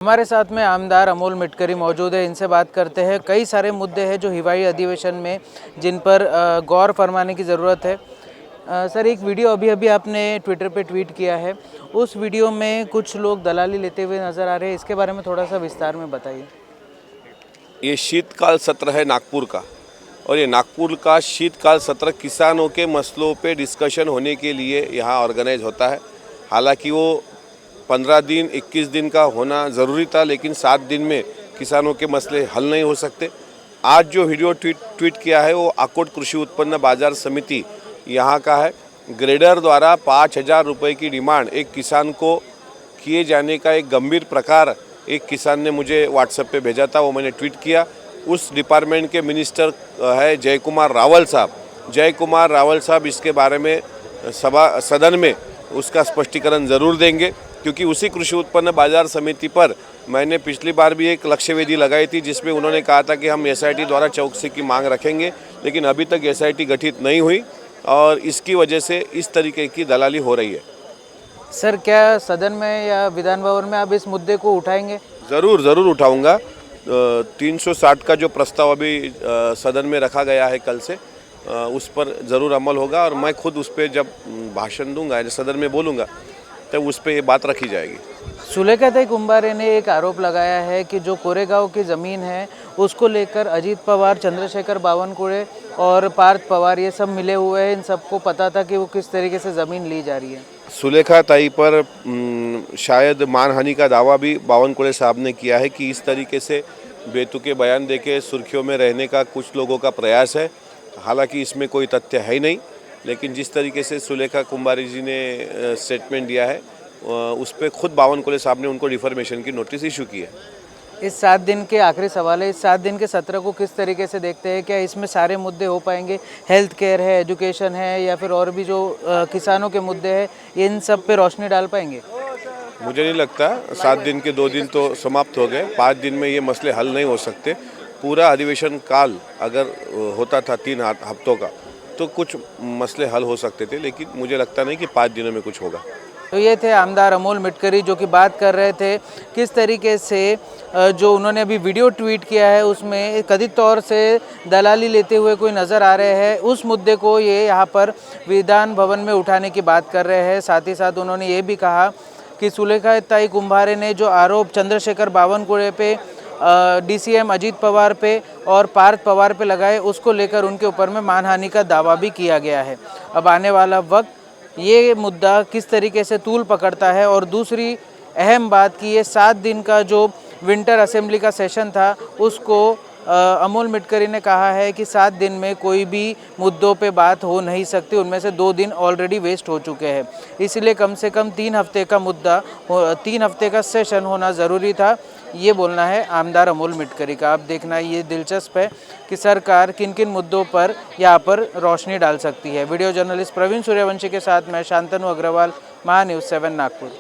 हमारे साथ में आमदार अमोल मिटकरी मौजूद है। इनसे बात करते हैं। कई सारे मुद्दे हैं जो हिवाई अधिवेशन में जिन पर गौर फरमाने की ज़रूरत है। सर, एक वीडियो अभी अभी आपने ट्विटर पे ट्वीट किया है। उस वीडियो में कुछ लोग दलाली लेते हुए नज़र आ रहे हैं। इसके बारे में थोड़ा सा विस्तार में बताइए। ये शीतकाल सत्र है नागपुर का, और ये नागपुर का शीतकाल सत्र किसानों के मसलों पे डिस्कशन होने के लिए यहाँ ऑर्गेनाइज होता है। हालांकि वो 15 दिन 21 दिन का होना ज़रूरी था, लेकिन 7 दिन में किसानों के मसले हल नहीं हो सकते। आज जो वीडियो ट्वीट किया है वो आकोट कृषि उत्पन्न बाजार समिति यहाँ का है। ग्रेडर द्वारा 5,000 रुपये की डिमांड एक किसान को किए जाने का एक गंभीर प्रकार एक किसान ने मुझे व्हाट्सएप पे भेजा था, वो मैंने ट्वीट किया। उस डिपार्टमेंट के मिनिस्टर है जय कुमार रावल साहब। जय कुमार रावल साहब इसके बारे में सदन में उसका स्पष्टीकरण ज़रूर देंगे, क्योंकि उसी कृषि उत्पन्न बाजार समिति पर मैंने पिछली बार भी एक लक्ष्यवेधी लगाई थी, जिसमें उन्होंने कहा था कि हम एसआईटी द्वारा चौकसी की मांग रखेंगे, लेकिन अभी तक एसआईटी गठित नहीं हुई और इसकी वजह से इस तरीके की दलाली हो रही है। सर, क्या सदन में या विधान भवन में आप इस मुद्दे को उठाएंगे? ज़रूर उठाऊंगा। 360 का जो प्रस्ताव अभी सदन में रखा गया है कल से, उस पर ज़रूर अमल होगा, और मैं खुद उस पर जब भाषण दूंगा, सदन में बोलूँगा, तब उस पर ये बात रखी जाएगी। सुलेखाताई कुंभारे ने एक आरोप लगाया है कि जो कोरेगांव की ज़मीन है उसको लेकर अजीत पवार, चंद्रशेखर बावनकुळे और पार्थ पवार ये सब मिले हुए हैं। इन सबको पता था कि वो किस तरीके से ज़मीन ली जा रही है। सुलेखाताई पर शायद मानहानि का दावा भी बावनकुळे साहब ने किया है कि इस तरीके से बेतुके बयान देके सुर्खियों में रहने का कुछ लोगों का प्रयास है। हालांकि इसमें कोई तथ्य है ही नहीं, लेकिन जिस तरीके से सुलेखा कुंभारे जी ने स्टेटमेंट दिया है, उस पर खुद बावनकुळे साहब ने उनको डिफॉर्मेशन की नोटिस इशू की है। इस 7 दिन के आखिरी सवाल है, इस 7 दिन के सत्र को किस तरीके से देखते हैं? क्या इसमें सारे मुद्दे हो पाएंगे? हेल्थ केयर है, एजुकेशन है, या फिर और भी जो किसानों के मुद्दे हैं, इन सब पे रोशनी डाल पाएंगे? मुझे नहीं लगता। 7 दिन के 2 दिन तो समाप्त हो गए। 5 दिन में ये मसले हल नहीं हो सकते। पूरा अधिवेशन काल अगर होता था 3 हफ्तों का, तो कुछ मसले हल हो सकते थे, लेकिन मुझे लगता नहीं कि 5 दिनों में कुछ होगा। तो ये थे आमदार अमोल मिटकरी, जो कि बात कर रहे थे किस तरीके से जो उन्होंने अभी वीडियो ट्वीट किया है उसमें कथित तौर से दलाली लेते हुए कोई नज़र आ रहे हैं। उस मुद्दे को ये यहाँ पर विधान भवन में उठाने की बात कर रहे हैं। साथ ही साथ उन्होंने ये भी कहा कि सुलेखाताई कुंभारे ने जो आरोप चंद्रशेखर बावनकुळे पे, डीसीएम अजीत पवार पे और पार्थ पवार पे लगाए, उसको लेकर उनके ऊपर में मानहानि का दावा भी किया गया है। अब आने वाला वक्त ये मुद्दा किस तरीके से तूल पकड़ता है। और दूसरी अहम बात कि ये 7 दिन का जो विंटर असेंबली का सेशन था, उसको अमोल मिटकरी ने कहा है कि 7 दिन में कोई भी मुद्दों पे बात हो नहीं सकती। उनमें से 2 दिन ऑलरेडी वेस्ट हो चुके हैं, इसलिए कम से कम 3 हफ्ते का 3 हफ्ते का सेशन होना ज़रूरी था। ये बोलना है आमदार अमोल मिटकरी का। अब देखना ये दिलचस्प है कि सरकार किन किन मुद्दों पर यहाँ पर रोशनी डाल सकती है। वीडियो जर्नलिस्ट प्रवीण सूर्यवंशी के साथ मैं शांतनु अग्रवाल, महान्यूज़ 7 नागपुर।